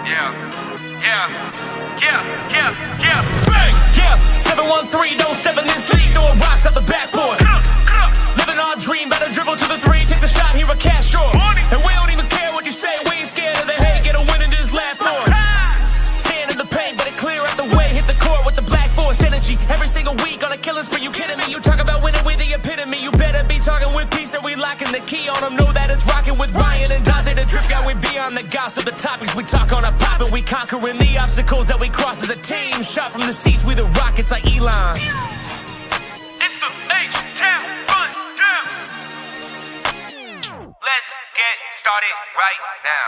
Yeah. Bang! Yeah, 713, don't step in this league, throwing rocks at the backboard. Living our dream, better dribble to the three, take the shot, here a cash draw. And we don't even care what you say, we ain't scared of the hate, get a win in this last board. Stand in the paint, better clear out the way, hit the court with the black force energy. Every single week on a killing spree, you kidding me? You talk about winning with the epitome, you better be talking with peace, and we locking the key on them. Know that it's rocking with Ryan and Donte, the drip guy, we beyond the gossip, the topics we talk on a pop, and we conquering the obstacles that we cross as a team. Shot from the seats, we the Rockets like Elon. It's the H-Town Rundown. Let's get started right now.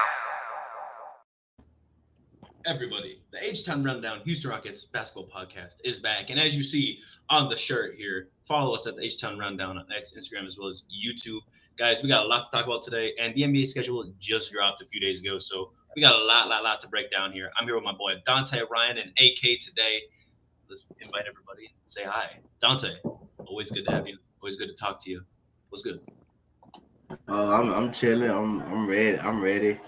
Everybody, the H-Town Rundown Houston Rockets basketball podcast is back. And as you see on the shirt here, follow us at the H-Town Rundown on X, Instagram, as well as YouTube. Guys, we got a lot to talk about today, and the NBA schedule just dropped a few days ago, so we got a lot to break down here. I'm here with my boy Donte, Ryan, and AK today. Let's invite everybody and say hi. Donte, always good to have you. Always good to talk to you. What's good? I'm chilling. I'm ready.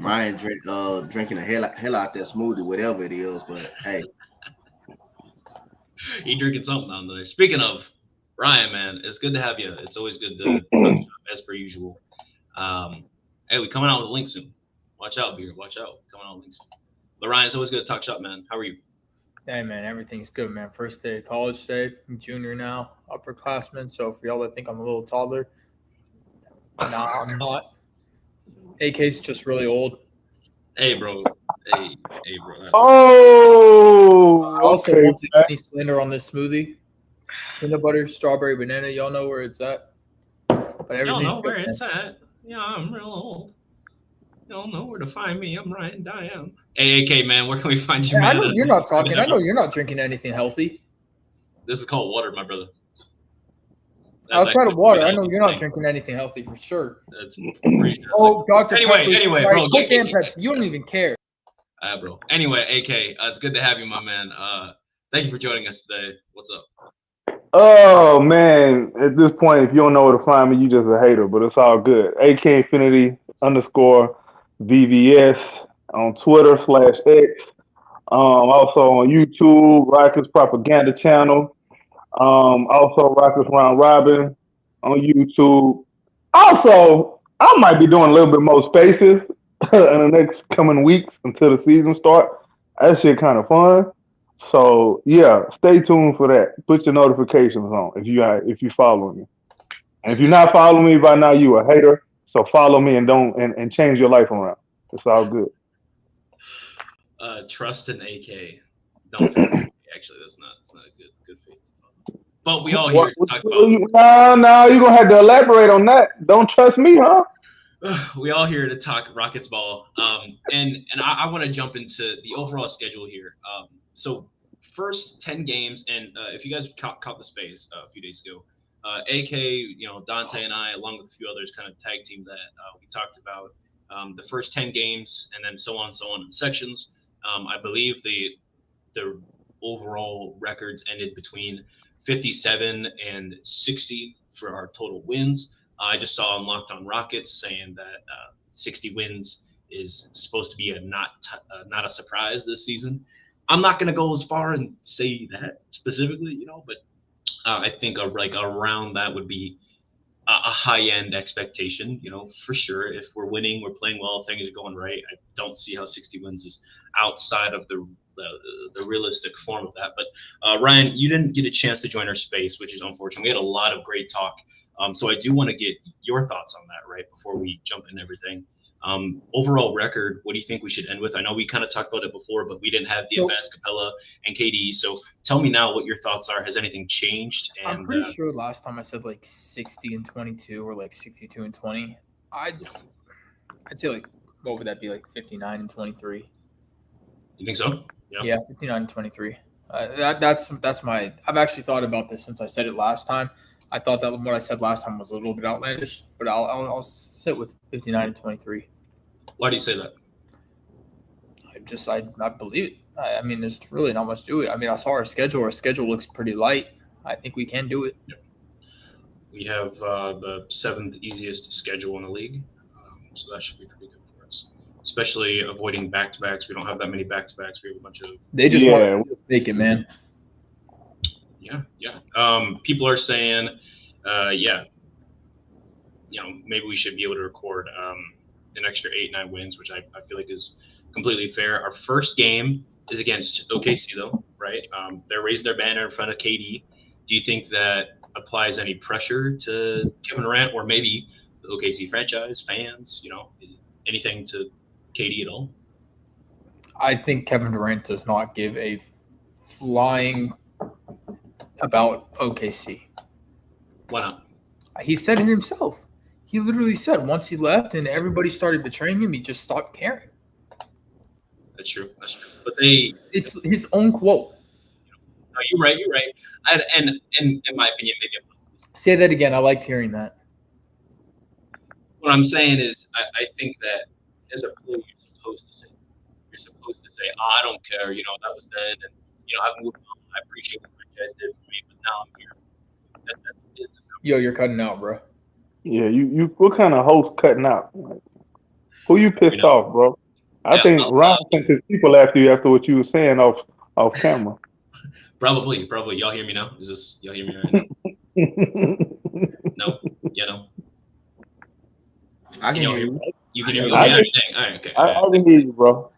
Ryan drinking the hell out that smoothie, whatever it is. But hey, he drinking something out there. Speaking of Ryan, man, it's good to have you. It's always good to as per usual. Hey, we coming out with a link soon. Watch out, Beard. Watch out. Coming out with links soon. But Ryan, it's always good to talk shop, man. How are you? Hey, man, everything's good, man. First day of college today. I'm junior now, upperclassman. So for y'all that think I'm a little toddler, no, I'm not. AK's just really old. Hey, bro. Hey, bro. I also won't take any slander on this smoothie. Peanut butter, strawberry, banana. Y'all know where it's at. But Y'all know good, where man. it's at. Yeah, I'm real old. Y'all know where to find me. I'm Ryan Diane. Hey, AK, man, where can we find you, Yeah, man? I know you're not talking. I know you're not drinking anything healthy. This is called water, my brother. Outside of water, I know you're not drinking anything healthy for sure. That's pretty sure. Oh, Dr. Anyway, bro. Damn Pepsi. You don't even care. Bro. Anyway, AK, it's good to have you, my man. Thank you for joining us today. What's up? Oh, man. At this point, if you don't know where to find me, you just a hater, but it's all good. AK Infinity _VVS on Twitter /X. Also on YouTube, Rockets Propaganda Channel. Also Rockets Round Robin on YouTube. Also, I might be doing a little bit more spaces in the next coming weeks until the season starts. That shit kind of fun. So yeah, stay tuned for that. Put your notifications on if you follow me. And if you're not following me by now, you a hater. So follow me and change your life around. It's all good. Trust in AK. Don't trust in AK. Actually, it's not a good faith. But we all here to talk about. No, you're gonna have to elaborate on that. Don't trust me, huh? We all here to talk Rockets ball. And I want to jump into the overall schedule here. So first 10 games, and if you guys caught the space a few days ago, AK, Donte and I, along with a few others, kind of tag team that. We talked about the first 10 games, and then so on in sections. I believe the overall records ended between 57 and 60 for our total wins. I just saw on Locked On Rockets saying that 60 wins is supposed to be not a surprise this season. I'm not going to go as far and say that specifically, but I think around that would be a high-end expectation, for sure. If we're winning, we're playing well, things are going right. I don't see how 60 wins is outside of the realistic form of that. But Ryan, you didn't get a chance to join our space, which is unfortunate. We had a lot of great talk. So I do want to get your thoughts on that, right, before we jump into everything. Overall record, what do you think we should end with? I know we kind of talked about it before, but we didn't have DFS, Capella, and KD. So tell me now what your thoughts are. Has anything changed? And, I'm pretty sure last time I said like 60-22 or like 62-20. I'd say like, what would that be, like 59-23? You think so? Yeah, 59-23. That's my. I've actually thought about this since I said it last time. I thought that what I said last time was a little bit outlandish, but I'll sit with 59-23. Why do you say that? I believe it. I mean, there's really not much to it. I mean, I saw our schedule. Our schedule looks pretty light. I think we can do it. Yep. We have the 7th easiest schedule in the league, so that should be pretty good for us. especially avoiding back-to-backs. We don't have that many back-to-backs. We have a bunch of They just want to make it, man. yeah. People are saying, maybe we should be able to record an extra 8-9 wins, which I feel like is completely fair. Our first game is against OKC, though, right? They raised their banner in front of KD. Do you think that applies any pressure to Kevin Durant or maybe the OKC franchise, fans, anything to KD at all? I think Kevin Durant does not give a flying about OKC. Why not? He said it himself. He literally said once he left and everybody started betraying him, he just stopped caring. That's true. But it's his own quote. No, you're right. And in my opinion, maybe I'm not. Say that again. I liked hearing that. What I'm saying is, I think that as a player, you're supposed to say, I don't care. That was then, and I've moved on. I appreciate what you guys did for me, but now I'm here. That's business. Yo, you're cutting out, bro. Yeah, you. What kind of host cutting out? Like, who you pissed off, bro? I think Ron thinks his people after you after what you were saying off camera. Probably. Y'all hear me now? Y'all hear me right now? No? Yeah, no? I can hear you. You can hear me? Okay, all right, okay. I can hear you, bro. All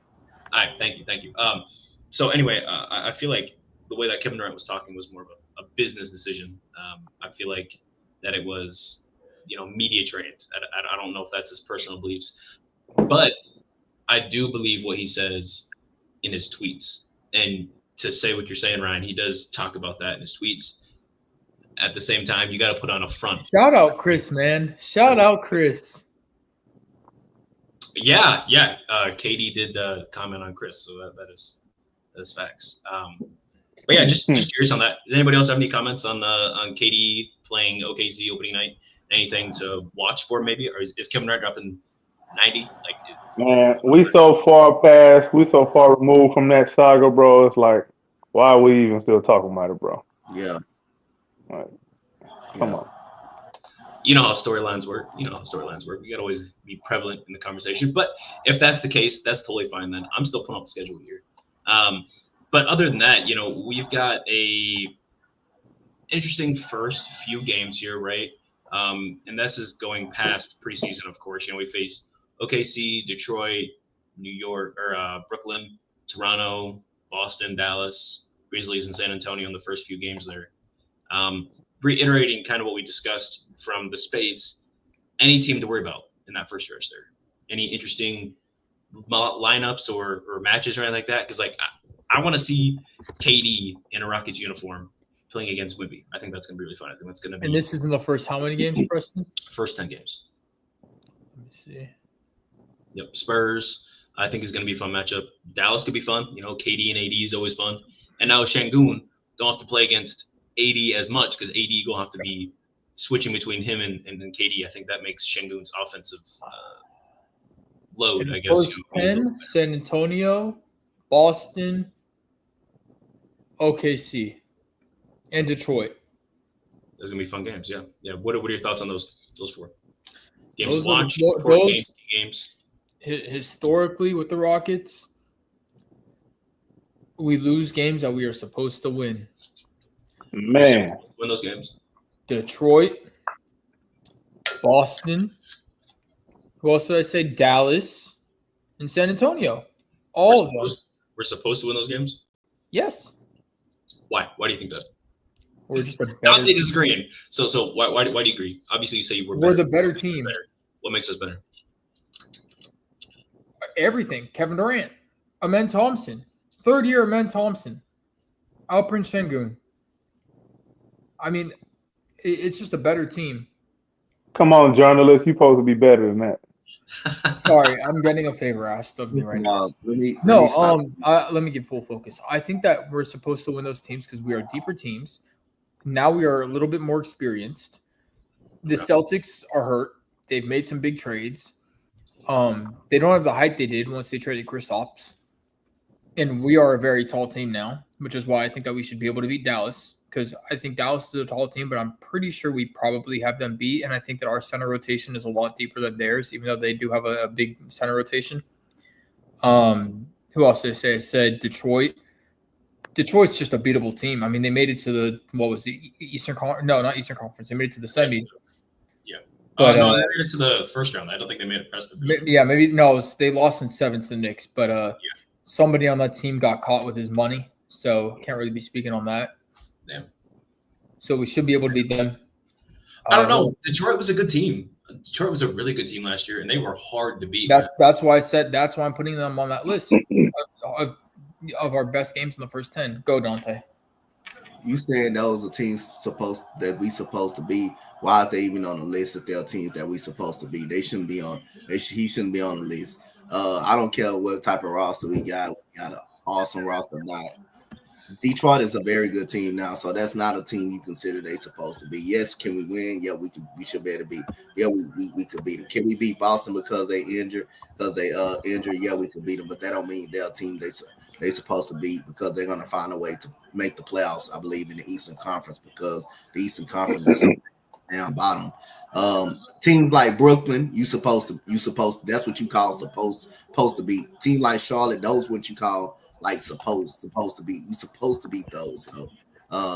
right, thank you. So anyway, I feel like the way that Kevin Durant was talking was more of a business decision. I feel like that it was, media trained. I don't know if that's his personal beliefs, but I do believe what he says in his tweets. And to say what you're saying, Ryan, he does talk about that in his tweets. At the same time, you got to put on a front. Shout out Chris, man. Shout out Chris. Yeah. KD did comment on Chris, so that is facts. But yeah, just curious on that. Does anybody else have any comments on KD playing OKC opening night? Anything to watch for, maybe, or is Kevin Durant dropping 90? Man, we so far removed from that saga, bro. It's like, why are we even still talking about it, bro? Yeah. Like, come on. You know how storylines work. We gotta always be prevalent in the conversation. But if that's the case, that's totally fine. Then I'm still putting up a schedule here. But other than that, we've got a interesting first few games here, right? And this is going past preseason, of course. We face OKC, Detroit, New York, or Brooklyn, Toronto, Boston, Dallas, Grizzlies, and San Antonio in the first few games there. Reiterating kind of what we discussed from the space, any team to worry about in that first stretch there? Any interesting lineups or matches or anything like that? Because I want to see KD in a Rockets uniform playing against Wemby. I think that's going to be really fun. I think that's going to be. And this is in the first how many games, Preston? First 10 games. Let me see. Yep, Spurs. I think is going to be a fun matchup. Dallas could be fun. KD and AD is always fun. And now Şengün don't have to play against AD as much because AD going to have to be switching between him and KD. I think that makes Şengün's offensive load, I guess. First 10, San Antonio, Boston, OKC, and Detroit. Those are going to be fun games, yeah. Yeah. What are your thoughts on those four? Games Those to watch, games. Historically, with the Rockets, we lose games that we are supposed to win. Man. Win those games. Detroit, Boston. Who else did I say? Dallas and San Antonio. All of them. We're supposed to win those games? Yes. Why? Why do you think that? We're just a better Donte disagreeing. So why do you agree? Obviously, you say we're the better team. What makes us better? Everything. Kevin Durant, Amen Thompson, third year Amen Thompson, Alperen Şengün. I mean, it's just a better team. Come on, journalists, you're supposed to be better than that. Sorry, I'm getting a favor asked of me right now. Let me get full focus. I think that we're supposed to win those teams because we are deeper teams. Now we are a little bit more experienced. The Celtics are hurt. They've made some big trades. They don't have the height they did once they traded Kristaps. And we are a very tall team now, which is why I think that we should be able to beat Dallas. Because I think Dallas is a tall team, but I'm pretty sure we probably have them beat. And I think that our center rotation is a lot deeper than theirs, even though they do have a big center rotation. Who else did I say? I said Detroit. Detroit's just a beatable team. I mean, they made it to the Eastern Conference? No, not Eastern Conference. They made it to the semis. Yeah. But No, they made it to the first round. I don't think they made it past the first round. Yeah, maybe no. They lost in 7 to the Knicks. But somebody on that team got caught with his money, so can't really be speaking on that. Damn. So we should be able to beat them. I don't know. Detroit was a good team. Detroit was a really good team last year, and they were hard to beat. That's why I said that's why I'm putting them on that list of our best games in the first 10. Go, Donte. You said those are teams that we supposed to be. Why is they even on the list if they're teams that we supposed to be? They shouldn't be on. He shouldn't be on the list. I don't care what type of roster we got. We got an awesome roster or not. Detroit is a very good team now, so that's not a team you consider they supposed to be. Yes, can we win? Yeah, we should be able to beat. Yeah, we could beat them. Can we beat Boston because they injured? Because they injured? Yeah, we could beat them, but that don't mean they're a team they supposed to beat because they're gonna find a way to make the playoffs. I believe in the Eastern Conference because the Eastern Conference is down bottom. Teams like Brooklyn, you supposed to. That's what you call supposed to beat. Team like Charlotte, those what you call. Like supposed to be, you supposed to beat those. So,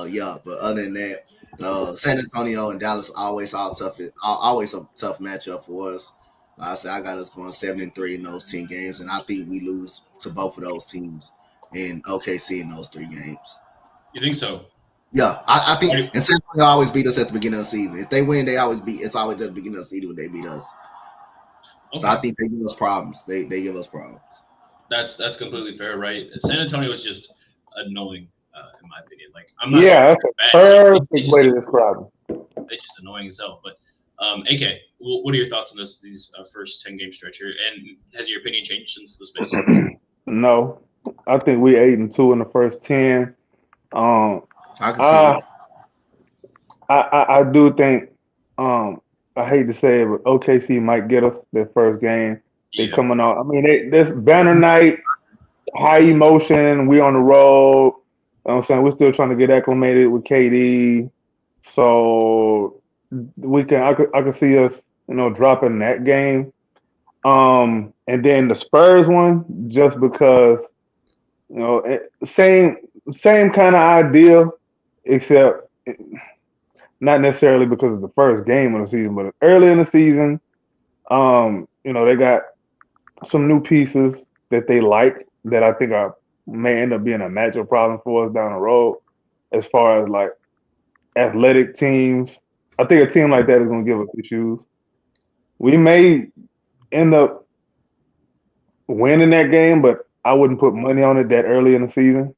yeah. But other than that, San Antonio and Dallas always a tough matchup for us. Like I said, I got us going 7-3 in those 10 games, and I think we lose to both of those teams in OKC in those 3 games. You think so? Yeah, I think. And San Antonio always beat us at the beginning of the season. If they win, they always beat. It's always at the beginning of the season when they beat us. Okay. So I think they give us problems. They give us problems. That's completely fair, right? San Antonio is just annoying, in my opinion. Like I'm not. Yeah, that's a perfect way to describe them. They're just annoying as hell. But AK, what are your thoughts on these first 10 game stretch here? And has your opinion changed since the space? No, I think we 8-2 in the first 10. I can see it. I do think. I hate to say it, but OKC might get us their first game. They coming out. I mean, this banner night, high emotion. We on the road. You know what I'm saying? We're still trying to get acclimated with KD. So I could see us, dropping that game. And then the Spurs one, just because, same kind of idea, except not necessarily because it's the first game of the season, but early in the season, they got some new pieces that they like that I think may end up being a matchup problem for us down the road as far as like athletic teams. I think a team like that is going to give us issues. We may end up winning that game, but I wouldn't put money on it that early in the season.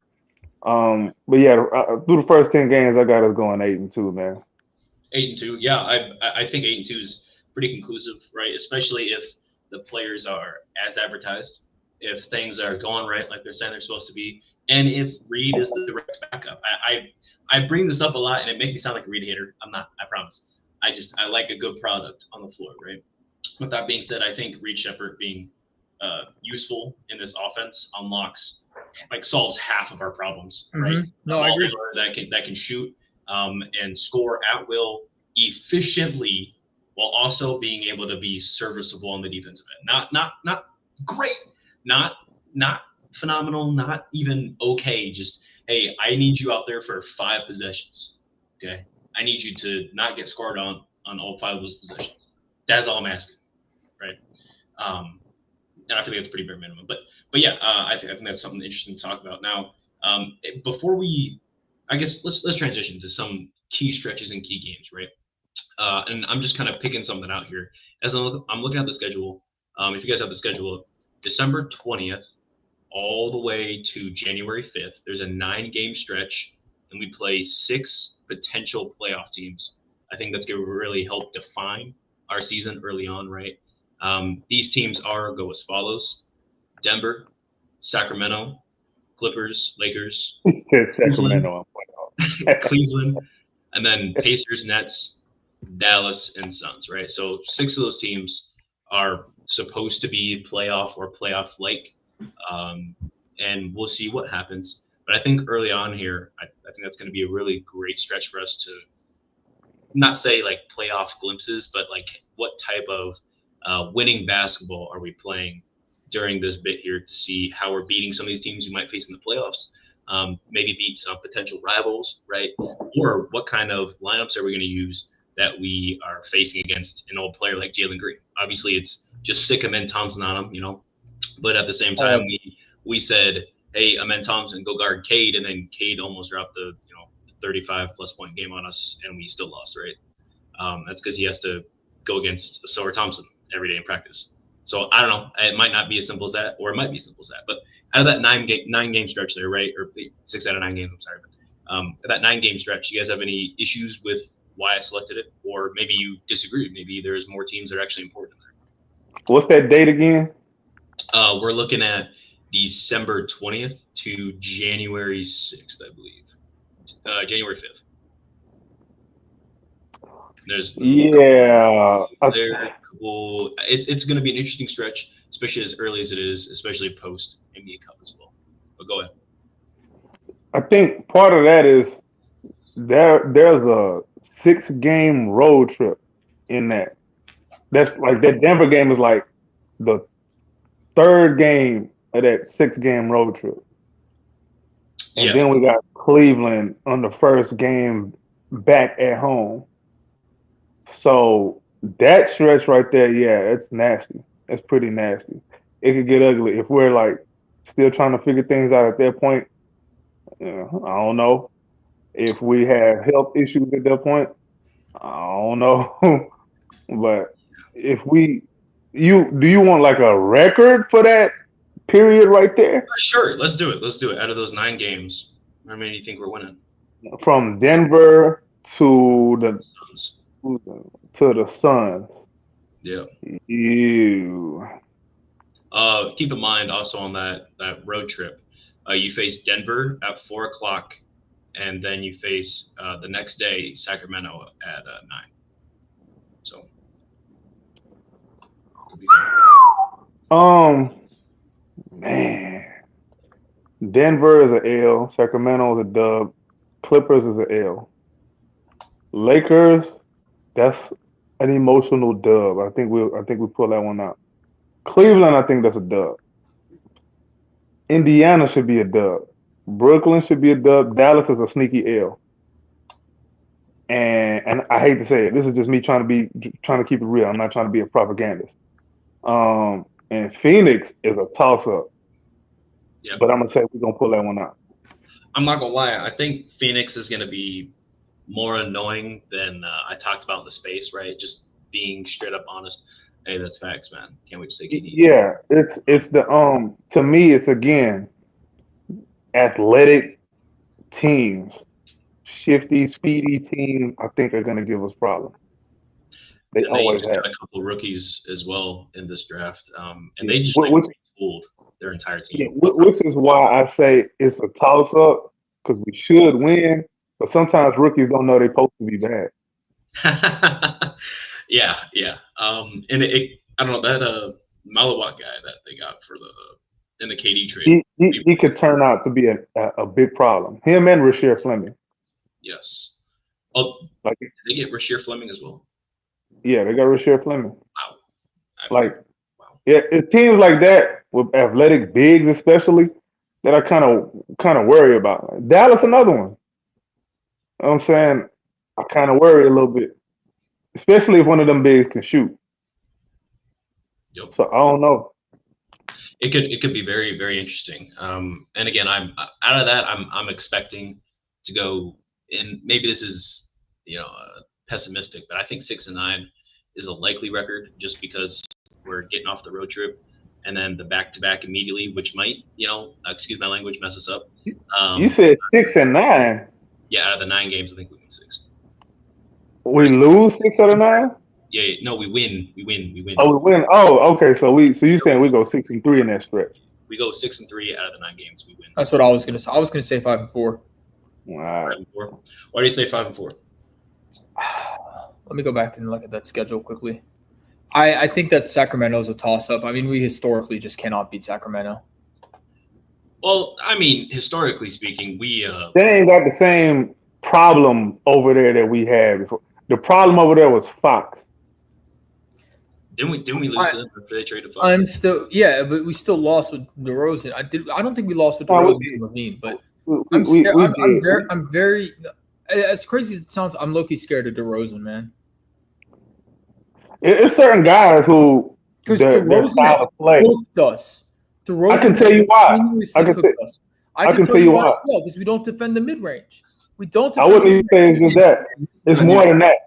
But yeah, through the first 10 games, I got us going 8-2, man. 8-2, yeah. I think 8-2 is pretty conclusive, right? Especially if the players are as advertised, if things are going right like they're saying they're supposed to be, and if Reed is the direct backup. I bring this up a lot, and it makes me sound like a Reed hater. I'm not, I promise. I like a good product on the floor, right? With that being said, I think Reed Shepherd being useful in this offense solves half of our problems, right? Mm-hmm. No, I agree. That can shoot and score at will efficiently, while also being able to be serviceable on the defensive end. Not great, not phenomenal, not even okay. Just, hey, I need you out there for 5 possessions. Okay, I need you to not get scored on all 5 of those possessions. That's all I'm asking, right? And I think that's pretty bare minimum. But yeah, I think that's something interesting to talk about. Now, before I guess let's transition to some key stretches and key games, right? And I'm just kind of picking something out here as I'm looking at the schedule. If you guys have the schedule, December 20th all the way to January 5th, there's a 9-game stretch, and we play 6 potential playoff teams. I think that's going to really help define our season early on, right? These teams go as follows: Denver, Sacramento, Clippers, Lakers, Sacramento, Cleveland, and then Pacers, Nets, Dallas, and Suns, right? So 6 of those teams are supposed to be playoff or playoff-like, and we'll see what happens. But I think early on here, I think that's going to be a really great stretch for us to not say like playoff glimpses, but like what type of winning basketball are we playing during this bit here to see how we're beating some of these teams you might face in the playoffs. Maybe beat some potential rivals, right? Or what kind of lineups are we going to use that we are facing against an old player like Jalen Green? Obviously, it's just sick Amen Thompson on him, But at the same time, we said, hey, Amen Thompson, go guard Cade, and then Cade almost dropped the 35-plus point game on us, and we still lost, right? That's because he has to go against Sower Thompson every day in practice. So I don't know. It might not be as simple as that, or it might be as simple as that. But out of that nine game stretch there, right, or 6 out of 9 games, I'm sorry, but that 9-game stretch, you guys have any issues with why I selected it, or maybe you disagree? Maybe there's more teams that are actually important there. What's that date again? We're looking at December 20th to January 6th, I believe. January 5th. There's it's going to be an interesting stretch, especially as early as it is, especially post NBA Cup as well. But go ahead. I think part of that is there's a 6-game road trip in that. That's like that Denver game is like the 3rd game of that 6-game road trip. And then we got Cleveland on the 1st game back at home. So that stretch right there, yeah, it's nasty. It's pretty nasty. It could get ugly if we're like still trying to figure things out at that point. I don't know. If we have health issues at that point, I don't know. But if do you want like a record for that period right there? Sure, let's do it. Out of those 9 games, how many do you think we're winning? From Denver to the Suns. To the Suns. Yeah. Ew. Keep in mind also on that road trip, you face Denver at 4:00, and then you face the next day Sacramento at 9. So. Man, Denver is an L. Sacramento is a dub. Clippers is an L. Lakers, that's an emotional dub. I think we pull that one out. Cleveland, I think that's a dub. Indiana should be a dub. Brooklyn should be a dub. Dallas is a sneaky L. And I hate to say it, this is just me trying to keep it real. I'm not trying to be a propagandist. And Phoenix is a toss-up. Yep. But I'm gonna say we're gonna pull that one out. I'm not gonna lie. I think Phoenix is gonna be more annoying than I talked about in the space, right? Just being straight up honest. Hey, that's facts, man. Can't wait to say KD. Yeah, it's the to me it's again athletic teams, shifty, speedy teams. I think are gonna give us problems. They always have a couple rookies as well in this draft, and they just retooled their entire team. Yeah, which is why I say it's a toss-up because we should win, but sometimes rookies don't know they're supposed to be bad. Yeah. And I don't know that Malawat guy that they got in the KD trade. He could turn out to be a big problem. Him and Rasheer Fleming. Yes. Oh, did they get Rasheer Fleming as well? Yeah, they got Rasheer Fleming. Wow. Yeah, it's teams like that with athletic bigs, especially, that I kind of worry about. Dallas, another one. You know what I'm saying? I kind of worry a little bit, especially if one of them bigs can shoot. Yep. So I don't know. It could be very, very interesting. And again, I'm out of that. I'm expecting to go in. Maybe this is pessimistic, but I think 6-9 is a likely record just because we're getting off the road trip and then the back-to-back immediately, which might, excuse my language, mess us up. You said 6-9. Yeah, out of the 9 games, I think we win 6. We lose 6 out of 9? Yeah, no, we win. We win. Oh, we win. Oh, okay. So you're saying we go 6-3 in that stretch? We go 6-3 out of the 9 games. We win. That's what I was gonna say. I was gonna say 5-4. All right. 5-4. Why do you say 5-4? Let me go back and look at that schedule quickly. I think that Sacramento is a toss-up. I mean, we historically just cannot beat Sacramento. Well, I mean, historically speaking, they ain't got the same problem over there that we had before. The problem over there was Fox. Didn't we lose to them after they traded Fox? I'm still but we still lost with DeRozan. I don't think we lost with DeRozan and Levine, but I'm scared. I'm very as crazy as it sounds. I'm low-key scared of DeRozan, man. It's certain guys who because DeRozan has cooked us. DeRozan I can tell you why. I can tell you why as well, because we don't defend the mid-range. We don't. I wouldn't even say it's just that. It's more than that.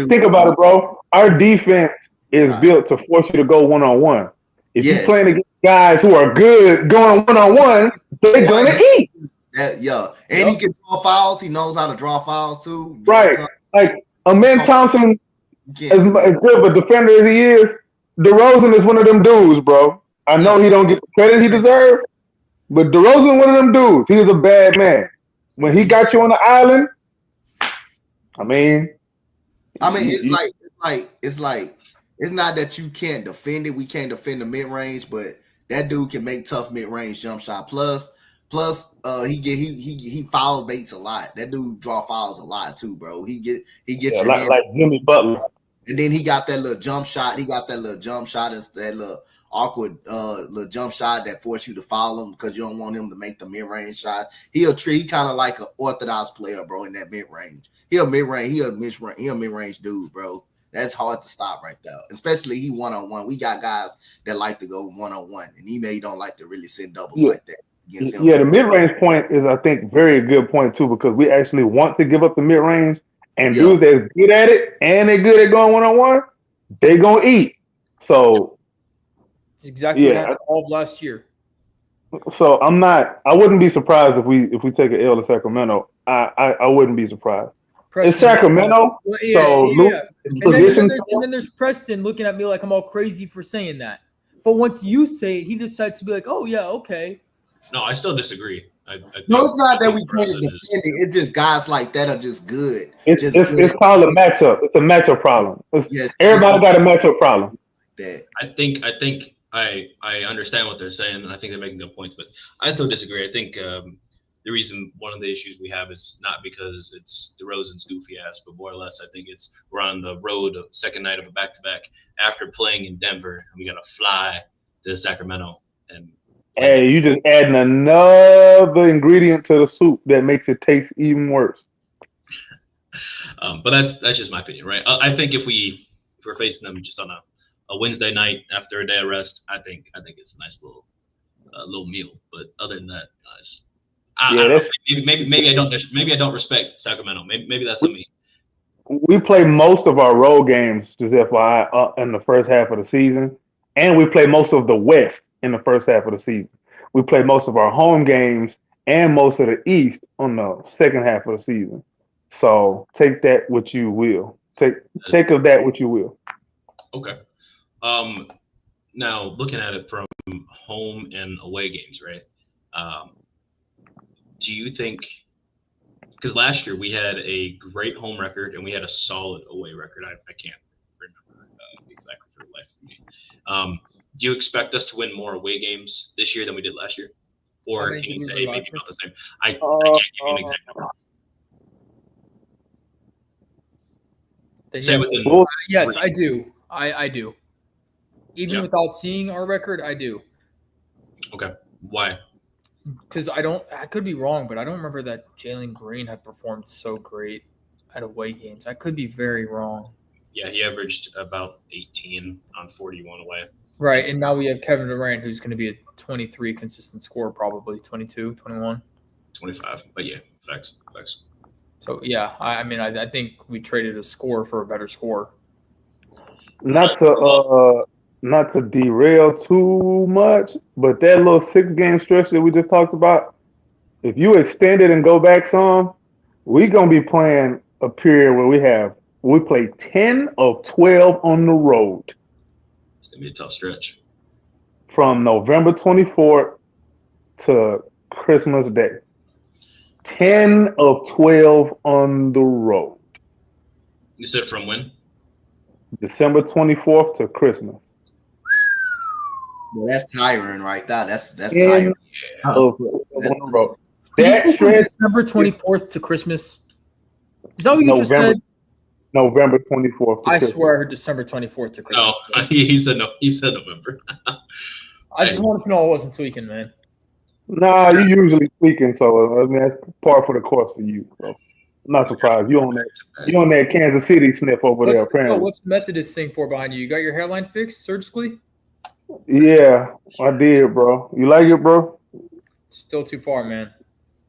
Think about it, bro. Our defense is built to force you to go one-on-one. If you're playing against guys who are good going one-on-one, they're going to eat. And he can draw fouls. He knows how to draw fouls too. Right. Like Amen Thompson, as good of a defender as he is, DeRozan is one of them dudes, bro. I know he don't get the credit he deserves, but DeRozan one of them dudes. He is a bad man. When he got you on the island, it's not that you can't defend it. We can't defend the mid range, but that dude can make tough mid range jump shot. Plus, he foul baits a lot. That dude draw fouls a lot too, bro. He gets like Jimmy Butler. And then he got that little jump shot. It's that little awkward little jump shot that force you to foul him because you don't want him to make the mid range shot. He kind of like an orthodox player, bro. In that mid range, he a mid range dude, bro. That's hard to stop right there. Especially he 1-on-1. We got guys that like to go 1-on-1, and he don't like to really send doubles like that against him. Yeah, the mid range point is, I think, very good point too, because we actually want to give up the mid range, and dudes that's good at it and they're good at going 1-on-1, they gonna eat. So exactly what happened all of last year. So I wouldn't be surprised if we take an L to Sacramento. I wouldn't be surprised. Preston, it's Sacramento. And then there's Preston looking at me like I'm all crazy for saying that. But once you say it, he decides to be like, oh yeah, okay. No, I still disagree. No, it's not that we can't defend it. It's just guys like that are just good. It's called a matchup. It's a matchup problem. Everybody got a matchup problem. I think I understand what they're saying, and I think they're making good points, but I still disagree. I think the reason one of the issues we have is not because it's DeRozan's goofy ass, but more or less I think it's we're on the road, second night of a back-to-back after playing in Denver, and we got to fly to Sacramento. And hey, you just adding another ingredient to the soup that makes it taste even worse. But that's just my opinion, right? I think if we're facing them just on a Wednesday night after a day of rest, I think it's a nice little meal. But other than that, guys, maybe I don't respect Sacramento. Maybe that's on me. We play most of our road games, just FYI, in the first half of the season, and we play most of the West in the first half of the season. We play most of our home games and most of the East on the second half of the season. So take that what you will. Take of that what you will. Okay. Now looking at it from home and away games, right? Do you think, because last year we had a great home record and we had a solid away record. I can't remember exactly for the life of me. Do you expect us to win more away games this year than we did last year? Or can you say maybe about the same? I can't give you an exact number. Yes, I do. I do. Even without seeing our record, I do. Okay. Why? Because I could be wrong, but I don't remember that Jalen Green had performed so great at away games. I could be very wrong. Yeah, he averaged about 18 on 41 away. Right, and now we have Kevin Durant, who's going to be a 23 consistent scorer, probably 22, 21. 25, but yeah, facts. So, yeah, I think we traded a score for a better score. Not to derail too much, but that little 6-game stretch that we just talked about, if you extend it and go back some, we're going to be playing a period where we play 10 of 12 on the road. It's going to be a tough stretch. From November 24th to Christmas Day. 10 of 12 on the road. You said from when? December 24th to Christmas. Well, that's tiring right there. That's tiring. That stretch, December 24th to Christmas. Is that what you just said? November 24th. I swear I heard December 24th to Christmas. No, he said no. He said November. I just wanted to know I wasn't tweaking, man. Nah, you usually speaking, so I mean that's par for the course for you. So I'm not surprised. You on that Kansas City sniff over there, apparently. What's the Methodist thing for behind you? You got your hairline fixed surgically? Yeah, I did, bro. You like it, bro? Still too far, man.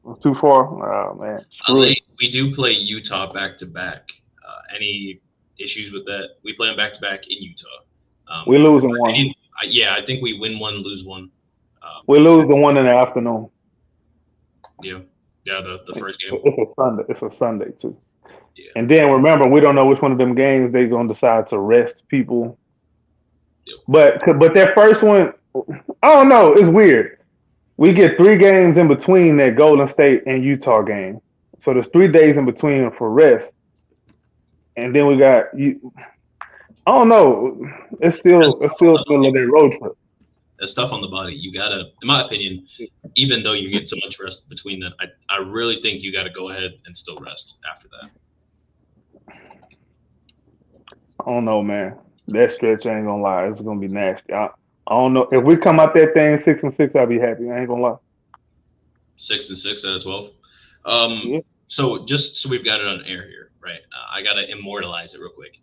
It's too far. Oh man, screw it. We do play Utah back to back. Any issues with that? We play them back to back in Utah. We're losing one. I think we win one, lose one. We lose the one in the afternoon. Yeah, the first game. It's a Sunday. It's a Sunday too. Yeah. And then remember, we don't know which one of them games they're gonna decide to rest people. Yep. But that first one, I don't know. It's weird. We get 3 games in between that Golden State and Utah game, so there's 3 days in between for rest. And then we got you. I don't know. It's still the middle of that road trip. That's tough on the body. You gotta, in my opinion, even though you get so much rest between that, I really think you gotta go ahead and still rest after that. I don't know, man. That stretch, I ain't gonna lie, it's gonna be nasty. I don't know if we come out that thing 6-6. I'll be happy. I ain't gonna lie. 6-6 out of 12. Yeah. So just so we've got it on air here, right? I gotta immortalize it real quick.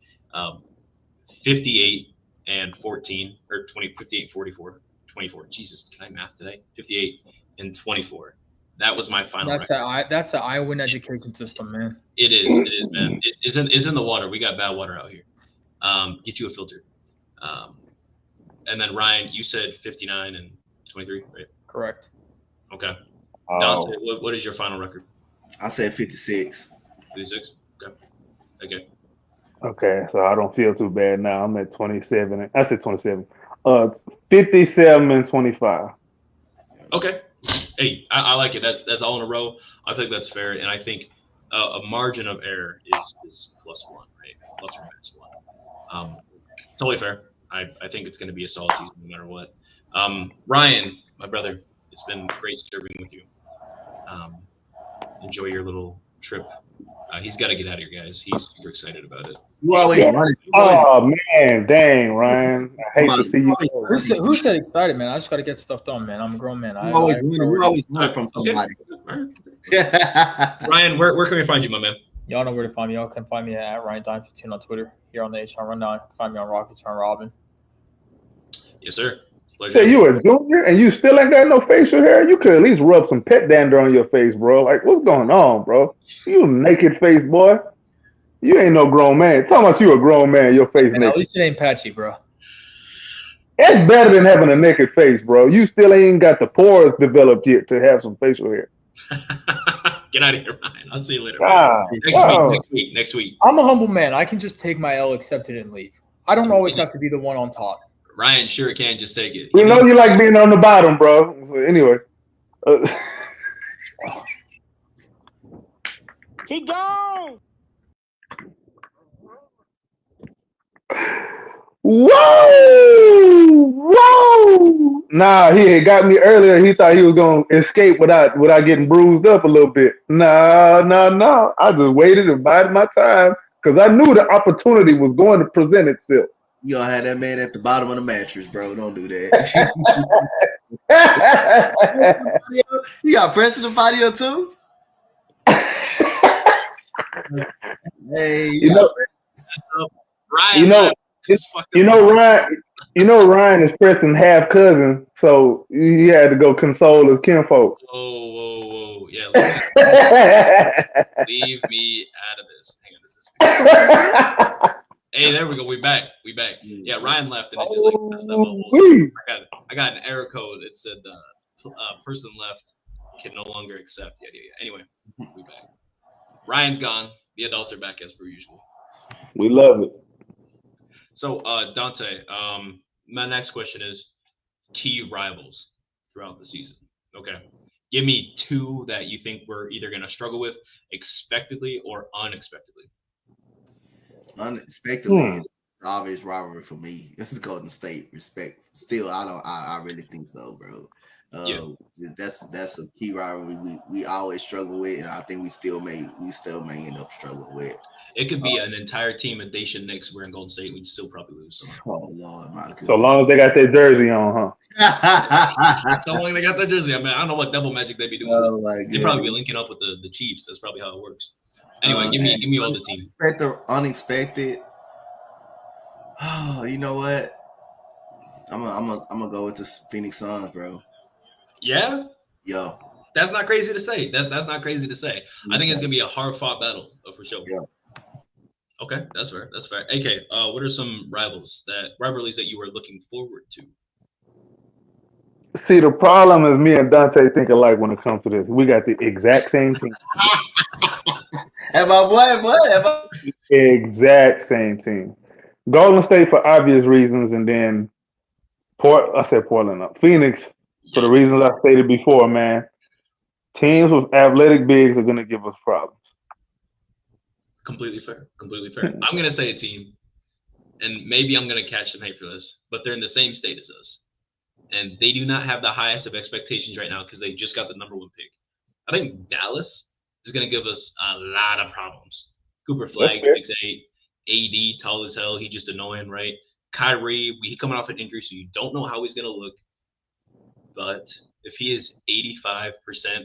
58 and 14 or 20, 58, 44, 24. Jesus, can I math today? 58 and 24. That was my final. That's an Iowan education system, man. It is, man. It's in the water. We got bad water out here. Get you a filter. And then Ryan, you said 59 and 23, right? Correct. Okay. Oh. Donte, what is your final record? I said 56. 56. Okay. Okay, so I don't feel too bad now. I'm at 27. I said 27. 57 and 25. Okay. Hey, I like it. That's all in a row. I think that's fair, and I think a margin of error is +1, right? Plus or minus 1. Totally fair. I think it's going to be a solid season no matter what. Ryan, my brother, it's been great serving with you. Enjoy your little trip. He's got to get out of here, guys. He's super excited about it. You always running. Oh man, dang, Ryan. I hate to see you. Who said excited, man? I just got to get stuff done, man. I'm a grown man. You always running from somebody. Okay. Ryan, where can we find you, my man? Y'all know where to find me. Y'all can find me at RyanDime15 on Twitter. Here on the H1 Rundown. Find me on Rockets Run Robin. Yes, sir. Pleasure. Say you a junior and you still ain't got no facial hair? You could at least rub some pet dander on your face, bro. Like, what's going on, bro? You naked face boy. You ain't no grown man. Talking about you a grown man, your face naked. At least it ain't patchy, bro. It's better than having a naked face, bro. You still ain't got the pores developed yet to have some facial hair. Get out of here, Ryan. I'll see you later. Next week. I'm a humble man. I can just take my L, accept it, and leave. I don't always have to be the one on top. Ryan sure can just take it. You know you like being on the bottom, bro. Anyway. He gone. Whoa! Nah, he had got me earlier. He thought he was gonna escape without getting bruised up a little bit. No. I just waited and bided my time because I knew the opportunity was going to present itself. You gonna have that man at the bottom of the mattress, bro. Don't do that. You got Preston and Donte too? Hey, Ryan. Ryan is Preston's half cousin, so he had to go console his kinfolk. Whoa. Yeah. Leave me out of this. Hang on, this is. Hey, there we go. We back. Yeah, Ryan left, and it just messed up the whole system. I got an error code. It said person left can no longer accept. Yeah. Anyway, we back. Ryan's gone. The adults are back as per usual. We love it. So, Donte, my next question is key rivals throughout the season. Okay. Give me 2 that you think we're either going to struggle with expectedly or unexpectedly. Unexpectedly, it's obvious rivalry for me. It's Golden State. Respect. Still, I really think so, bro. That's a key rivalry we always struggle with, and I think we still may end up struggling with. It could be an entire team of Dacian Knicks wearing Golden State. We'd still probably lose. So. Oh Lord, my goodness. So long as they got their jersey on, huh? So long as they got their jersey. I mean, I don't know what double magic they'd be doing. Oh my They'd probably be linking up with the Chiefs. That's probably how it works. Anyway, give me all the team. Unexpected. Oh, you know what? I'm gonna go with the Phoenix Suns, bro. Yeah. Yo. That's not crazy to say. That's not crazy to say. I think it's gonna be a hard fought battle for sure. Yeah. Okay, that's fair. That's fair. AK, what are some rivalries that you are looking forward to? See, the problem is me and Dante think alike when it comes to this. We got the exact same team. Am I what? Exact same team. Golden State for obvious reasons, and then Phoenix for the reasons I stated before, man. Teams with athletic bigs are going to give us problems. Completely fair. I'm going to say a team, and maybe I'm going to catch some hate for this, but they're in the same state as us. And they do not have the highest of expectations right now because they just got the number 1 pick. I think Dallas is going to give us a lot of problems. Cooper Flag, 6'8", AD, tall as hell. He just annoying, right? Kyrie, he coming off an injury, so you don't know how he's going to look. But if he is 85%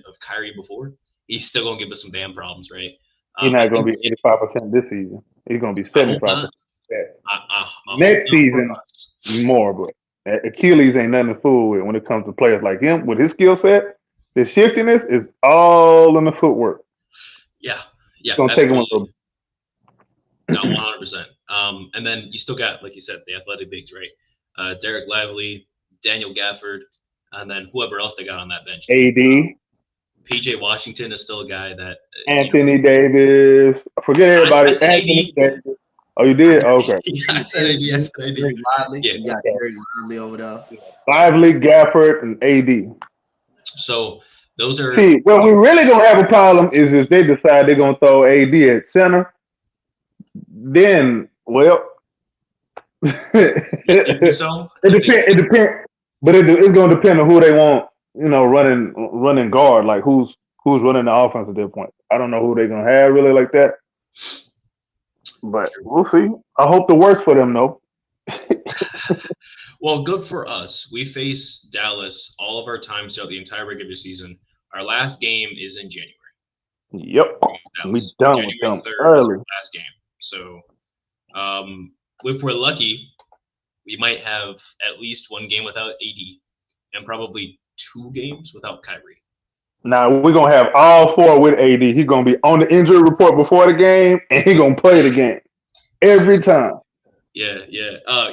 of Kyrie before, he's still going to give us some damn problems, right? He's not going to be 85% this season. He's going to be 75%. Next season, more, but Achilles ain't nothing to fool with when it comes to players like him. With his skill set, the shiftiness is all in the footwork. Yeah. It's going to take him a little. No, 100%. And then you still got, like you said, the athletic bigs, right? Derek Lively, Daniel Gafford, and then whoever else they got on that bench. AD. PJ Washington is still a guy that Anthony Davis. Forget everybody. Anthony Davis. Oh, you did? Okay. I said AD. You got Greg Lively over there. Lively, Gafford, and AD. So those are. See, what we really gonna have a problem is if they decide they're gonna throw AD at center. Then, well, so it depends. But it's gonna depend on who they want. Running guard. Like who's running the offense at that point. I don't know who they're gonna have really like that. But we'll see. I hope the worst for them, though. Well, good for us. We face Dallas all of our time throughout the entire regular season. Our last game is in January. Yep. We done January with them 3rd early. is our last game. So, if we're lucky, we might have at least 1 game without AD and probably 2 games without Kyrie. Now we're gonna have all 4 with AD. He's gonna be on the injury report before the game, and he's gonna play the game every time. Yeah.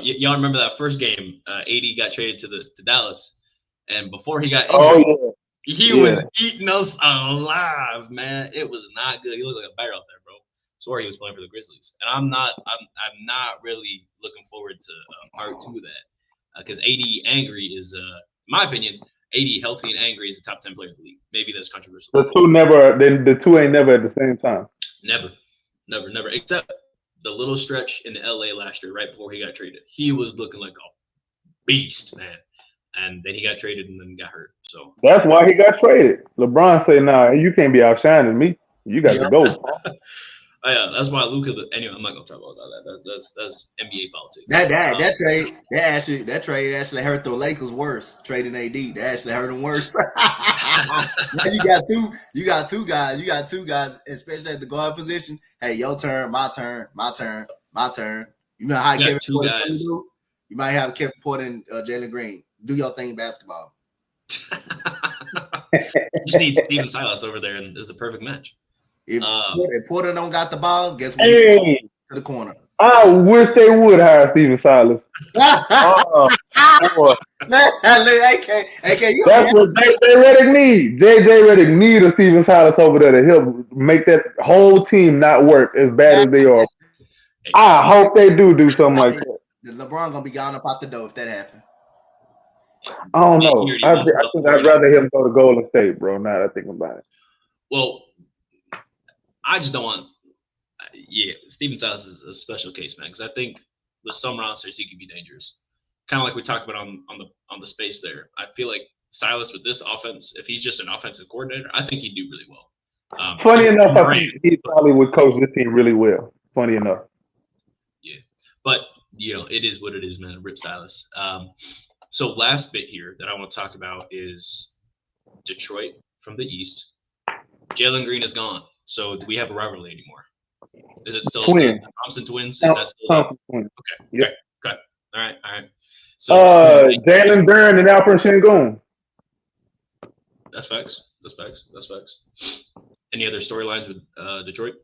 Y'all remember that first game? AD got traded to Dallas, and before he got injured, he was eating us alive, man. It was not good. He looked like a bear out there, bro. Swear he was playing for the Grizzlies, and I'm not really looking forward to part 2 of that because AD angry is, in my opinion. AD healthy and angry is a top 10 player in the league. Maybe that's controversial. The two ain't never at the same time. Never. Except the little stretch in LA last year, right before he got traded. He was looking like a beast, man. And then he got traded and then got hurt. So that's why he got traded. LeBron said, "Nah, you can't be outshining me. You got to go." Yeah, that's why Luka. Anyway, I'm not gonna talk about that. That's NBA politics. That trade actually hurt the Lakers worse. Trading AD, that actually hurt them worse. Now you got two guys, especially at the guard position. Hey, your turn, my turn. You know how Kevin Porter do? You might have Kevin Porter and Jalen Green. Do your thing, basketball. You just need Steven Silas over there, and it's the perfect match. If Porter don't got the ball, guess what? Hey, To the corner. I wish they would hire Steven Silas. AK, That's what JJ Redick need. JJ Redick need a Steven Silas over there to help make that whole team not work as bad as they are. I hope they do something like that. LeBron gonna be gone up out the door if that happens. I don't know. I think I'd rather him go to Golden State, bro. Now that I think about it. Well, I just don't want. Yeah, Steven Silas is a special case, man, because I think with some rosters he could be dangerous. Kind of like we talked about on the space there. I feel like Silas with this offense, if he's just an offensive coordinator, I think he'd do really well. Funny enough, I Durant, think he probably would coach this team really well. Funny enough. yeah, but it is what it is, man. Rip Silas. So last bit here that I want to talk about is Detroit from the East. Jalen Green is gone, so do we have a rivalry anymore? Is it still Twins. the Thompson twins? Is that still Thompson twins. Okay. Yep. Okay. All right. So Jalen Byrne and Alfred Sengun. That's facts. Any other storylines with Detroit?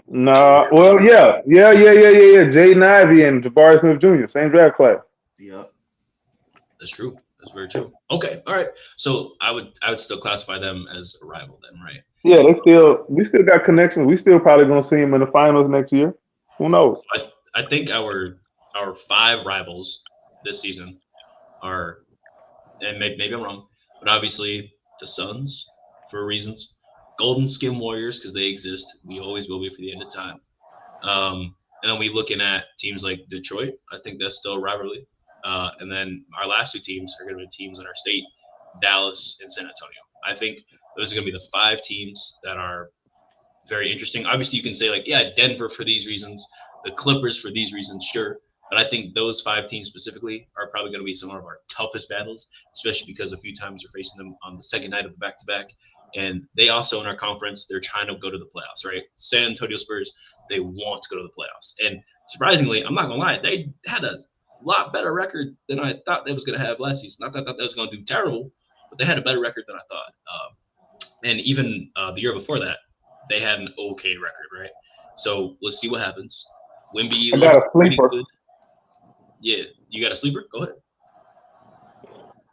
No. Well, yeah. Jaden Ivey and Jabari Smith Jr. Same draft class. Yep. That's true. That's very true. Okay. All right. So I would still classify them as a rival then, right? Yeah, we still got connections. We still probably gonna see them in the finals next year. Who knows? I think our 5 rivals this season are, and maybe I'm wrong, but obviously the Suns for reasons, Golden Skin Warriors because they exist. We always will be for the end of time. And then we looking at teams like Detroit. I think that's still a rivalry. And then our last 2 teams are going to be teams in our state, Dallas and San Antonio. I think those are going to be the 5 teams that are very interesting. Obviously, you can say Denver for these reasons, the Clippers for these reasons, sure. But I think those 5 teams specifically are probably going to be some of our toughest battles, especially because a few times we're facing them on the second night of the back-to-back. And they also, in our conference, they're trying to go to the playoffs, right? San Antonio Spurs, they want to go to the playoffs. And surprisingly, I'm not going to lie, they had a lot better record than I thought they was going to have last season. Not that I thought they was going to do terrible, but they had a better record than I thought. And even the year before that, they had an okay record, right? So let's see what happens. Wemby I got a pretty sleeper. good. Yeah, you got a sleeper? Go ahead.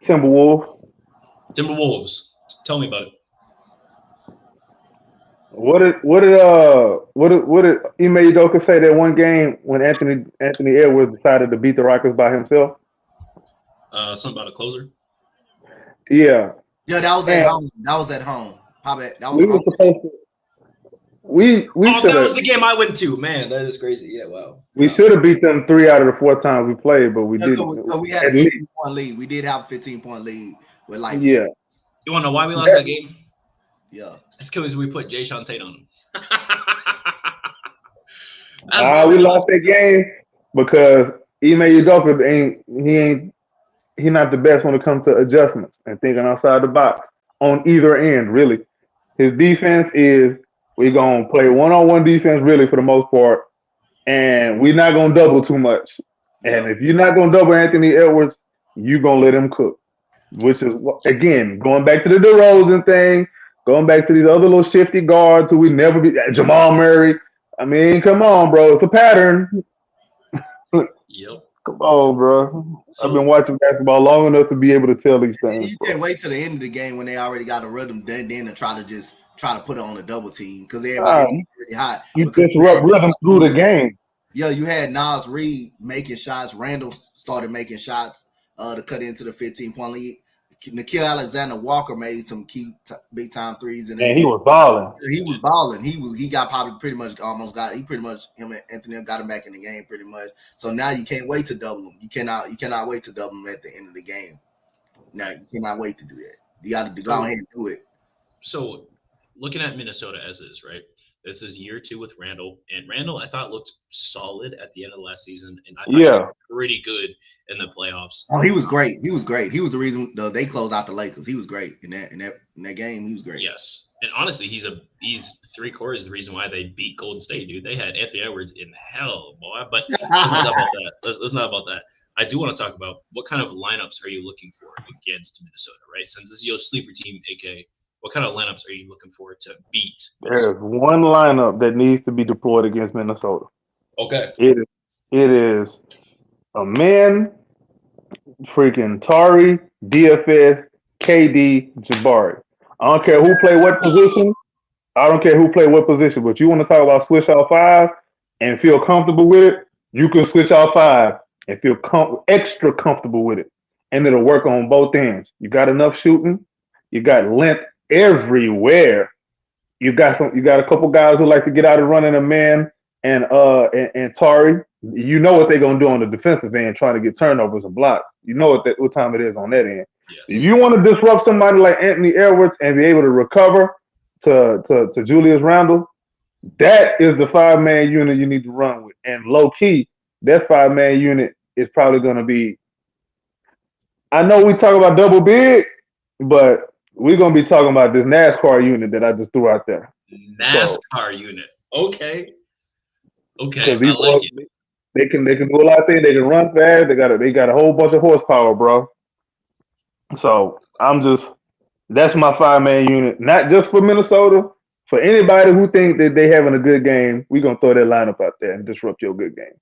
Timberwolves. Tell me about it. What did Ime Udoka say that one game when Anthony Edwards decided to beat the Rockets by himself? Something about a closer. Yeah. Yeah, that was at home. That was at home. That was We were supposed to. We that was the game I went to. Man, that is crazy. Yeah, wow. We should have beat them 3 out of the 4 times we played, but we didn't. So we had a 15-point lead. We did have a 15-point lead with Yeah. You want to know why we lost that game? Yeah. It's because we put Jay Sean Tate on him. We lost that game because Ime Udoka he's not the best when it comes to adjustments and thinking outside the box on either end, really. His defense is we're going to play one-on-one defense really for the most part, and we're not going to double too much. And if you're not going to double Anthony Edwards, you're going to let him cook, which is, again, going back to the DeRozan thing, going back to these other little shifty guards who we never beat, Jamal Murray. I mean, come on, bro. It's a pattern. Yep. Come on, bro. I've been watching basketball long enough to be able to tell these things. You can't wait till the end of the game when they already got a rhythm then to try to put it on a double team because everybody's pretty hot. You disrupt rhythm through the game. Yeah, you had Nas Reed making shots. Randall started making shots to cut into the 15-point lead. Nickeil Alexander-Walker made some key big time threes, and he was balling. He got probably pretty much him and Anthony got him back in the game pretty much. So now you can't wait to double him. You cannot wait to double him at the end of the game. Now you cannot wait to do that. You got to go ahead and do it. So looking at Minnesota as is, right? This is year 2 with Randall, and Randall I thought looked solid at the end of last season, and I thought he was pretty good in the playoffs. Oh, he was great. He was the reason they closed out the Lakers. He was great in that game. He was great. Yes, and honestly, he's 3/4 is the reason why they beat Golden State, dude. They had Anthony Edwards in hell, boy. But let's not about that. Let's not about that. I do want to talk about what kind of lineups are you looking for against Minnesota, right? Since this is your sleeper team, AK. What kind of lineups are you looking for to beat? There's one lineup that needs to be deployed against Minnesota. Okay. It is a man, freaking Tari, DFS, KD, Jabari. I don't care who play what position. But you want to talk about switch out 5 and feel comfortable with it, you can switch out 5 and feel extra comfortable with it. And it'll work on both ends. You got enough shooting. You got length everywhere. You got a couple guys who like to get out and run in a man and Tari. You know what they're gonna do on the defensive end, trying to get turnovers and blocks. You know what time it is on that end. If Yes. you want to disrupt somebody like Anthony Edwards and be able to recover to Julius Randle, that is the 5-man unit you need to run with. And low key, that 5-man unit is probably going to be. I know we talk about double big, but we're going to be talking about this NASCAR unit that I just threw out there. NASCAR unit. Okay. Okay. Because I these like boys, it. they can do a lot of things. They can run fast. They got a whole bunch of horsepower, bro. So that's my 5-man unit. Not just for Minnesota. For anybody who think that they having a good game, we're gonna throw that lineup out there and disrupt your good game.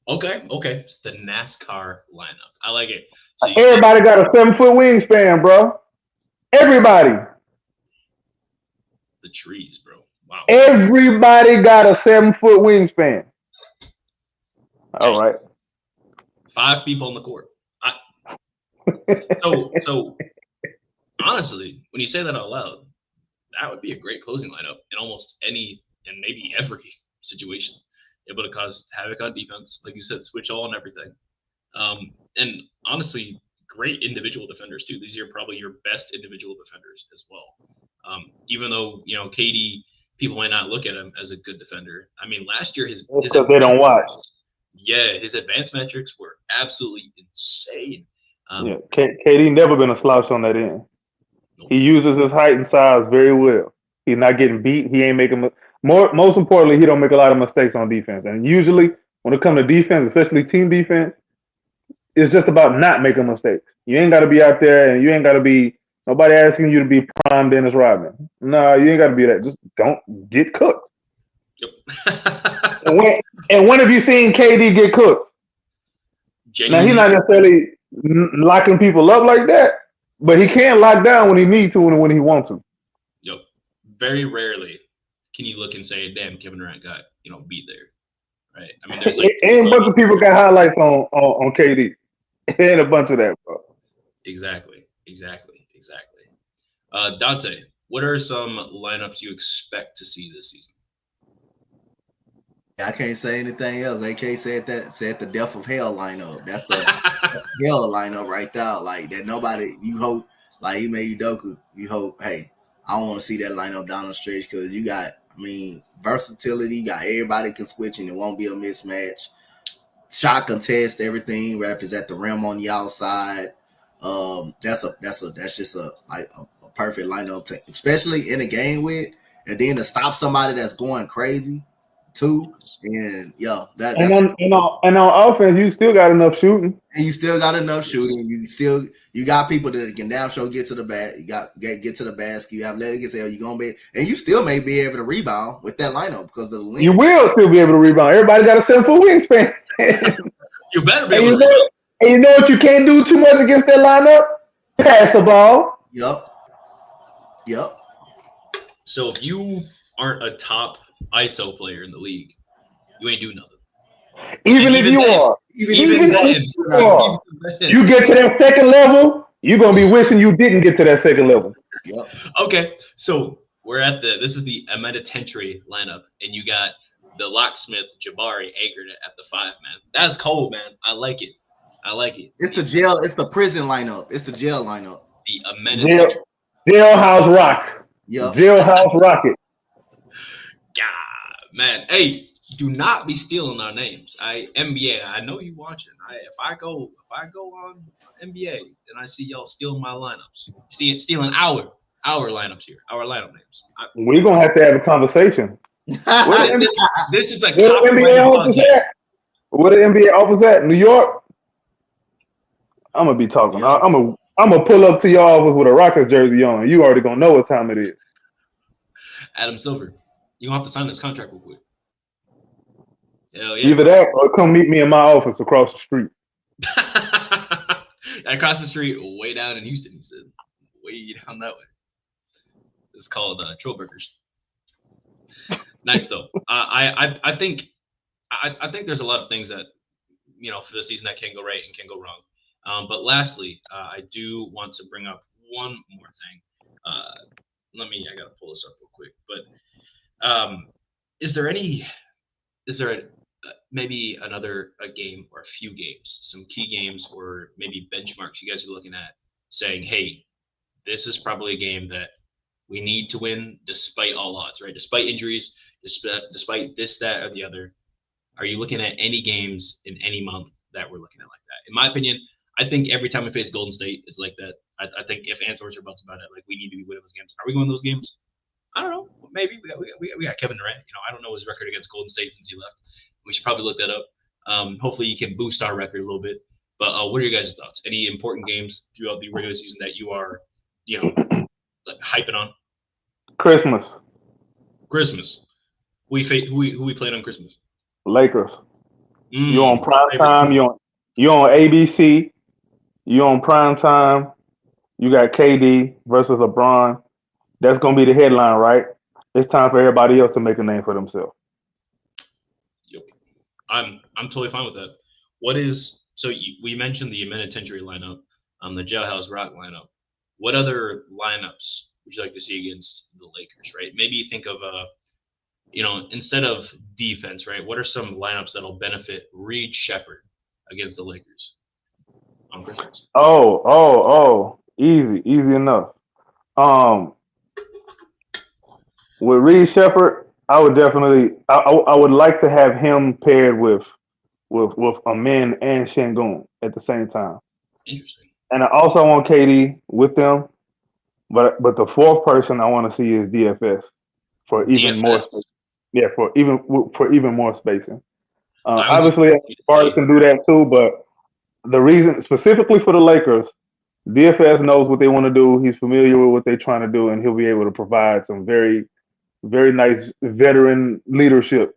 Okay. Okay. It's the NASCAR lineup. I like it. So Everybody got a 7-foot wingspan, bro. Everybody. the trees, bro. Wow. Everybody got a 7-foot wingspan. All right. 5 people on the court. So honestly, when you say that out loud, that would be a great closing lineup in almost any and maybe every situation. Able to cause havoc on defense, like you said, switch all and everything. And honestly, great individual defenders too. These are probably your best individual defenders as well. Even though KD, people might not look at him as a good defender. I mean, last year his Because they don't watch. Yeah, his advanced metrics were absolutely insane. Yeah, KD never been a slouch on that end. He uses his height and size very well. He's not getting beat. He ain't making most importantly, he don't make a lot of mistakes on defense. And usually, when it comes to defense, especially team defense, it's just about not making mistakes. You ain't got to be out there, and you ain't got to be nobody asking you to be prime Dennis Rodman. No, you ain't got to be that. Just don't get cooked. Yep. and when have you seen KD get cooked? Now he's not necessarily locking people up like that, but he can lock down when he needs to and when he wants to. Yep. Very rarely can you look and say, "Damn, Kevin Durant got beat there." Right? I mean, there's like and a bunch of people got highlights on KD. And a bunch of that, bro. Exactly. Dante, what are some lineups you expect to see this season? I can't say anything else. AK said the death of hell lineup. That's the hell lineup right there. Like that nobody you hope like Ime Udoka, you hope, hey, I don't want to see that lineup down the stretch because you got, versatility, you got everybody can switch and it won't be a mismatch. Shot contest, everything, whether if it's at the rim on the outside. That's just a perfect lineup to, especially in a game with, and then to stop somebody that's going crazy too. And on offense, you still got enough shooting. And you still got enough shooting. You got people that can damn sure get to the bat. You got get to the basket. You have athletic as hell. You gonna be, and you still may be able to rebound with that lineup because of the length. You will still be able to rebound. Everybody got a 7-foot wingspan. You better be able to rebound. And you know what you can't do too much against that lineup? Pass the ball. Yep. So if you aren't a top ISO player in the league, you ain't do nothing. Even if you are. Even then. You get to that second level, you're going to be wishing you didn't get to that second level. Yep. Okay, so we're at this is the Emenitentry lineup, and you got the locksmith Jabari anchored at the 5, man. That's cold, man. I like it. It's the prison lineup. It's the jail lineup. The Emenitentry. Jailhouse Rock. Yep. Jailhouse Rocket. God, man. Hey, do not be stealing our names. NBA, I know you watching. If I go on NBA and I see y'all stealing my lineups, stealing our lineups here, our lineup names. We're gonna have to have a conversation. This is a where the NBA office at? Where the NBA office at? New York. I'm gonna be talking. Yeah. I'm gonna pull up to your office with a Rockets jersey on. You already gonna know what time it is. Adam Silver, you gonna have to sign this contract real quick. Hell yeah. Either that or come meet me in my office across the street. Across the street, way down in Houston, he said. Way down that way. It's called Trollburgers. Nice though. I think there's a lot of things that for the season that can go right and can go wrong. But lastly, I do want to bring up one more thing. I gotta pull this up real quick. But is there any is there maybe a game or a few games, some key games or maybe benchmarks you guys are looking at saying, hey, this is probably a game that we need to win despite all odds, right? Despite injuries, despite this, that, or the other. Are you looking at any games in any month that we're looking at like that? In my opinion, I think every time we face Golden State, it's like that. I think if answers are buts about it, like we need to be winning those games. Are we going those games? I don't know. Maybe we got Kevin Durant. I don't know his record against Golden State since he left. We should probably look that up. Hopefully, you can boost our record a little bit. But what are your guys' thoughts? Any important games throughout the regular season that you are, like hyping on? Christmas, Christmas. Who we playing on Christmas? Lakers. You on prime favorite. time. You on ABC. You on prime time. You got KD versus LeBron. That's gonna be the headline, right? It's time for everybody else to make a name for themselves. Yep. I'm totally fine with that. We mentioned the Penitentiary lineup, the Jailhouse Rock lineup. What other lineups would you like to see against the Lakers, right? Maybe you think of instead of defense, right? What are some lineups that'll benefit Reed Shepherd against the Lakers on Christmas? Easy enough. With Reed Shepherd, I would definitely, I would like to have him paired with Amin and Şengün at the same time. Interesting. And I also want KD with them, but the fourth person I want to see is DFS for even more. Yeah, for even more spacing. Obviously, Barty can do that too, but the reason specifically for the Lakers, DFS knows what they want to do. He's familiar with what they're trying to do, and he'll be able to provide some very, very nice veteran leadership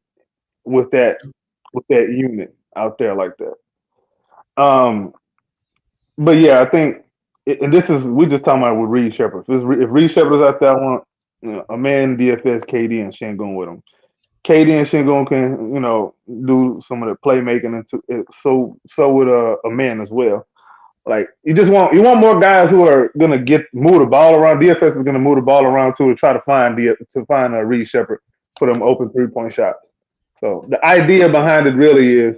with that unit out there like that. But yeah, I think, and we're just talking about with Reed Shepherd. If Reed Shepherd is out there, I want a man DFS, KD, and Şengün with him. KD and Şengün can, do some of the playmaking, and so would a man as well. Like you want more guys who are gonna move the ball around. DFS is gonna move the ball around too to try to find a Reed Shepherd for them open 3-point shots. So the idea behind it really is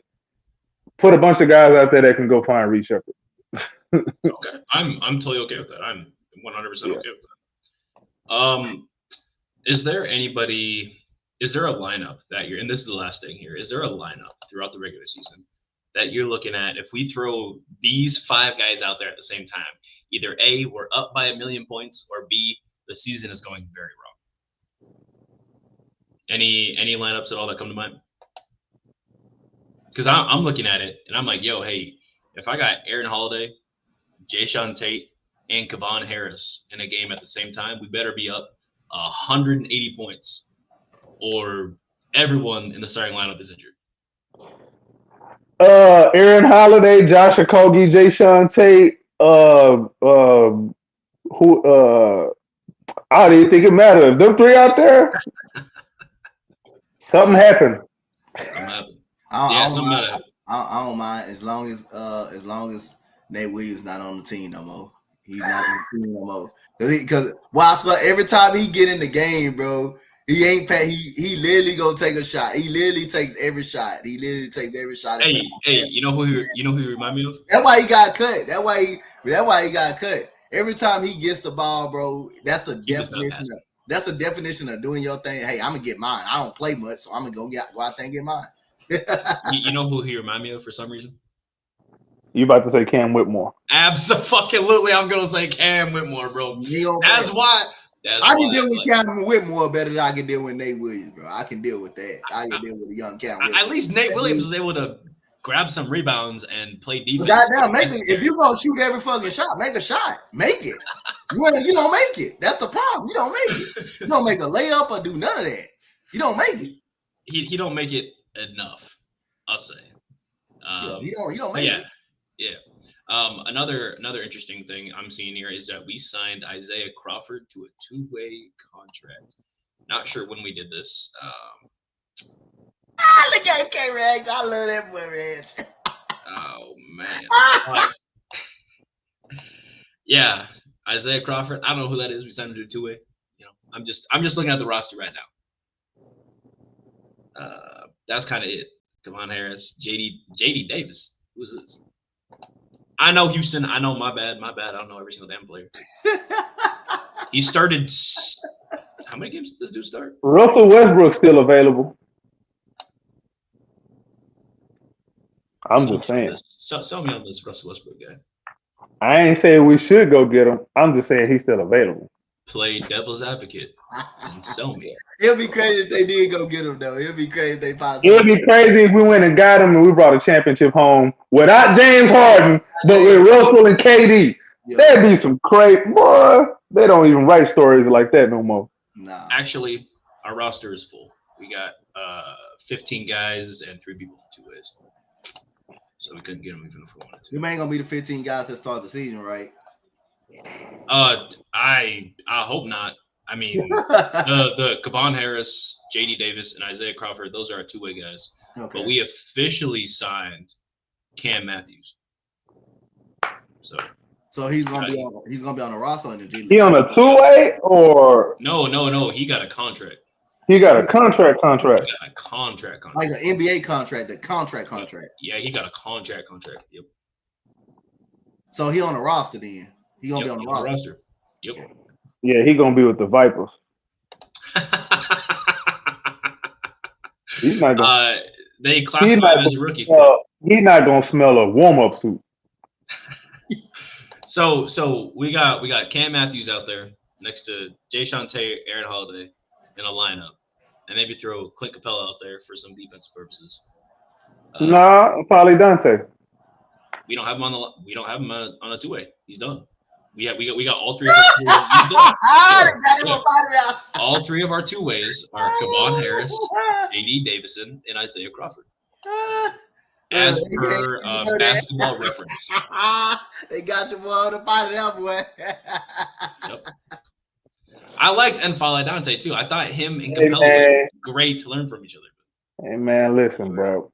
put a bunch of guys out there that can go find Reed Shepherd. Okay, I'm totally okay with that. I'm 100% okay with that. Is there a lineup that and this is the last thing here, is there a lineup throughout the regular season that you're looking at, if we throw these 5 guys out there at the same time, either A, we're up by 1,000,000 points, or B, the season is going very wrong? Any lineups at all that come to mind? Because I'm looking at it and I'm like, yo, hey, if I got Aaron Holiday, Jayshawn Tate, and Kevon Harris in a game at the same time, we better be up 180 points, or everyone in the starting lineup is injured. Aaron Holiday, Josh Okogie, Jayshawn Tate, I don't even think it matters. If them 3 out there, something happened. I don't mind as long as Nate Williams not on the team no more. He's not on the team no more. Because every time he get in the game, bro, he ain't pay. He literally go take a shot. He literally takes every shot. Hey, you know who he remind me of? That's why he got cut. That's why he got cut. Every time he gets the ball, bro, that's the definition. That's the definition of doing your thing. Hey, I'm gonna get mine. I don't play much, so I'm gonna go out there and get mine. You know who he remind me of for some reason? You about to say Cam Whitmore? Absolutely, I'm gonna say Cam Whitmore, bro. That's why. I can deal with Cam Whitmore better than I can deal with Nate Williams, bro. I can deal with that. I can deal with the young Cam Whitmore. At least Nate Williams is able to grab some rebounds and play defense. Goddamn, if you're gonna shoot every fucking shot, make a shot. Make it. You don't make it. That's the problem. You don't make it. You don't make a layup or do none of that. You don't make it. He don't make it enough, I'll say. He don't make it. Yeah. Another interesting thing I'm seeing here is that we signed Isaiah Crawford to a 2-way contract. Not sure when we did this. Look at K-Rex. I love that boy, Rex. Oh man. Yeah, Isaiah Crawford. I don't know who that is. We signed him to a 2-way. I'm just looking at the roster right now. that's kind of it. Kevon Harris, JD Davis. Who's this? I know Houston. I know my bad. I don't know every single damn player. He started. How many games did this dude start? Russell Westbrook's still available. I'm just saying. Sell me on this Russell Westbrook guy. I ain't saying we should go get him. I'm just saying he's still available. Play devil's advocate and sell me. It'll be crazy if they did go get him, though. It'll be crazy if they possibly. It'd be crazy if we went and got him and we brought a championship home without James Harden, but with Russell and KD. Yeah. That'd be some crazy. Boy, they don't even write stories like that no more. Nah. Actually, our roster is full. We got 15 guys and 3 people in 2 ways. So we couldn't get them even if we wanted to. You ain't gonna be the 15 guys that start the season, right? I hope not. I mean, the Kevon Harris, JD Davis, and Isaiah Crawford, those are our 2-way guys. Okay. But we officially signed Cam Matthews. So he's gonna be on the roster in the G League. He on a 2-way or no? He got a contract. He got a contract. He got a contract. Like an NBA contract, the contract. Yeah, he got a contract. Yep. So he on the roster then. He gonna be on the roster. Yep. Okay. Yeah, he gonna be with the Vipers. He's not gonna. They classify him as a rookie. He's not gonna smell a warm-up suit. So we got Cam Matthews out there next to Jayshawn Tate, Aaron Holiday in a lineup, and maybe throw Clint Capella out there for some defensive purposes. Probably Donte. We don't have him on a 2-way. He's done. We got all 3 of our 2 ways. All 3 of our 2 ways are Kevon Harris, JD Davison, and Isaiah Crawford. As per Basketball Reference. They got your boy on the body that boy. Yep. I liked N'Faly Dante too. I thought him and Capella were great to learn from each other. Hey man, listen, bro.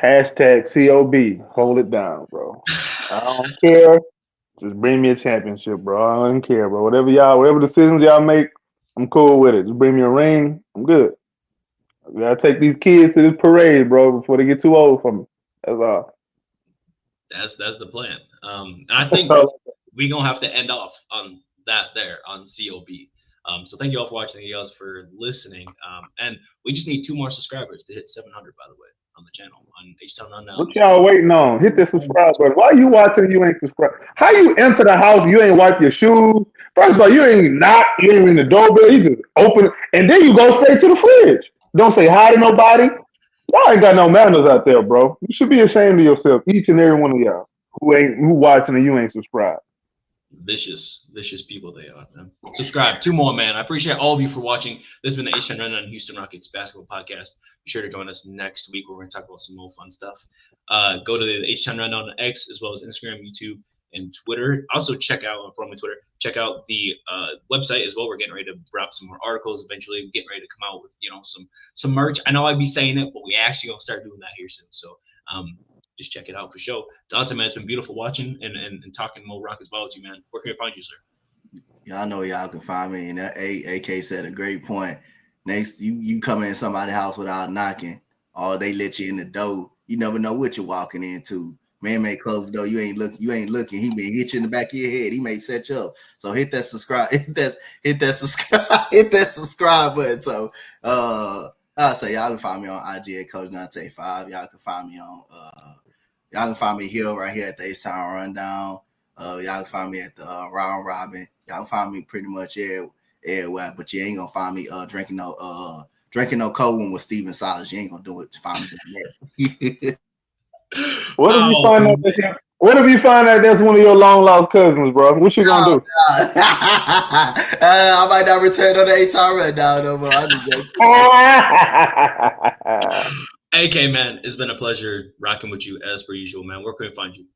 #COB. Hold it down, bro. I don't care. Just bring me a championship, bro. I don't care, bro. Whatever decisions y'all make, I'm cool with it. Just bring me a ring. I'm good. We gotta take these kids to this parade, bro, before they get too old for me. That's all. That's the plan. And I think we're gonna have to end off on that there on COB. So thank you all for watching. Thank you guys for listening. And we just need 2 more subscribers to hit 700, by the way, on the channel on H-Town Unknown. What y'all waiting on? Hit the subscribe button. Why you watching? You ain't subscribed. How you enter the house? You ain't wipe your shoes. First of all, you ain't knock. You ain't ring the doorbell. You just open it, and then you go straight to the fridge. Don't say hi to nobody. Y'all ain't got no manners out there, bro. You should be ashamed of yourself, each and every one of y'all who watching and you ain't subscribed. Vicious people they are, man. Subscribe. 2 more, man. I appreciate all of you for watching. This has been the H-Town Rundown Houston Rockets basketball podcast. Be sure to join us next week where we're going to talk about some more fun stuff. Go to the H-Town Rundown on X as well as Instagram, YouTube, and Twitter. Also check out the website as well. We're getting ready to drop some more articles eventually. We're getting ready to come out with some merch. I know I'd be saying it, but we actually gonna start doing that here soon. So just check it out for sure. Donte, man, it's been beautiful watching and talking more Rockets ball with you, man. Where can we find you, sir? Y'all know y'all can find me. And AK said a great point. Next, you come in somebody's house without knocking, or they let you in the door. You never know what you're walking into. Man may close the door. You ain't looking. He may hit you in the back of your head. He may set you up. So hit that subscribe. Hit that subscribe button. So I'll say y'all can find me on IG at Coach Donte 5. Y'all can find me on y'all can find me here right here at the H-Town Rundown. Y'all can find me at the Round Robin. Y'all can find me pretty much everywhere, but you ain't gonna find me drinking no cold one with Steven Silas. You ain't gonna do it to find me doing that. What if you find out? What if you find out that's one of your long lost cousins, bro? What you gonna do? I might not return on the H-Town Rundown no more. AK, man, it's been a pleasure rocking with you as per usual, man. Where can we find you?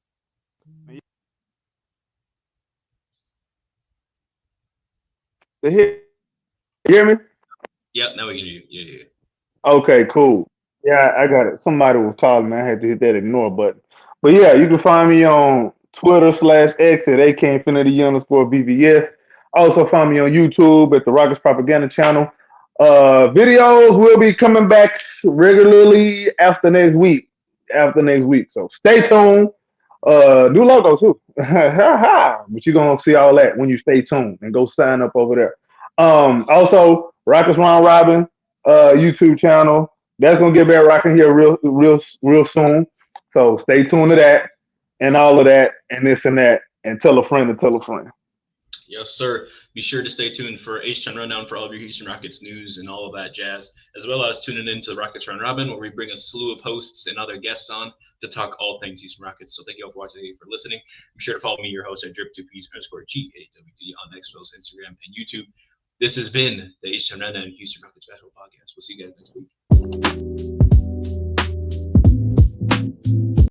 You hear me? Yep, now we can hear you. Yeah. Okay, cool. Yeah, I got it. Somebody was calling me. I had to hit that ignore button. But yeah, you can find me on Twitter/X at AK_BVS. Also find me on YouTube at the Rockets Propaganda Channel. Videos will be coming back regularly after next week. So stay tuned. New logo too. But you're gonna see all that when you stay tuned and go sign up over there. Also Rockets Round Robin YouTube channel. That's gonna get back rocking here real soon. So stay tuned to that and all of that and this and that and tell a friend to tell a friend. Yes, sir. Be sure to stay tuned for H-Town Rundown for all of your Houston Rockets news and all of that jazz, as well as tuning into the Rockets Round Robin, where we bring a slew of hosts and other guests on to talk all things Houston Rockets. So thank you all for watching, for listening. Be sure to follow me, your host, at drip2ps_GAWT on X, Instagram, and YouTube. This has been the H-Town Rundown Houston Rockets Basketball Podcast. We'll see you guys next week.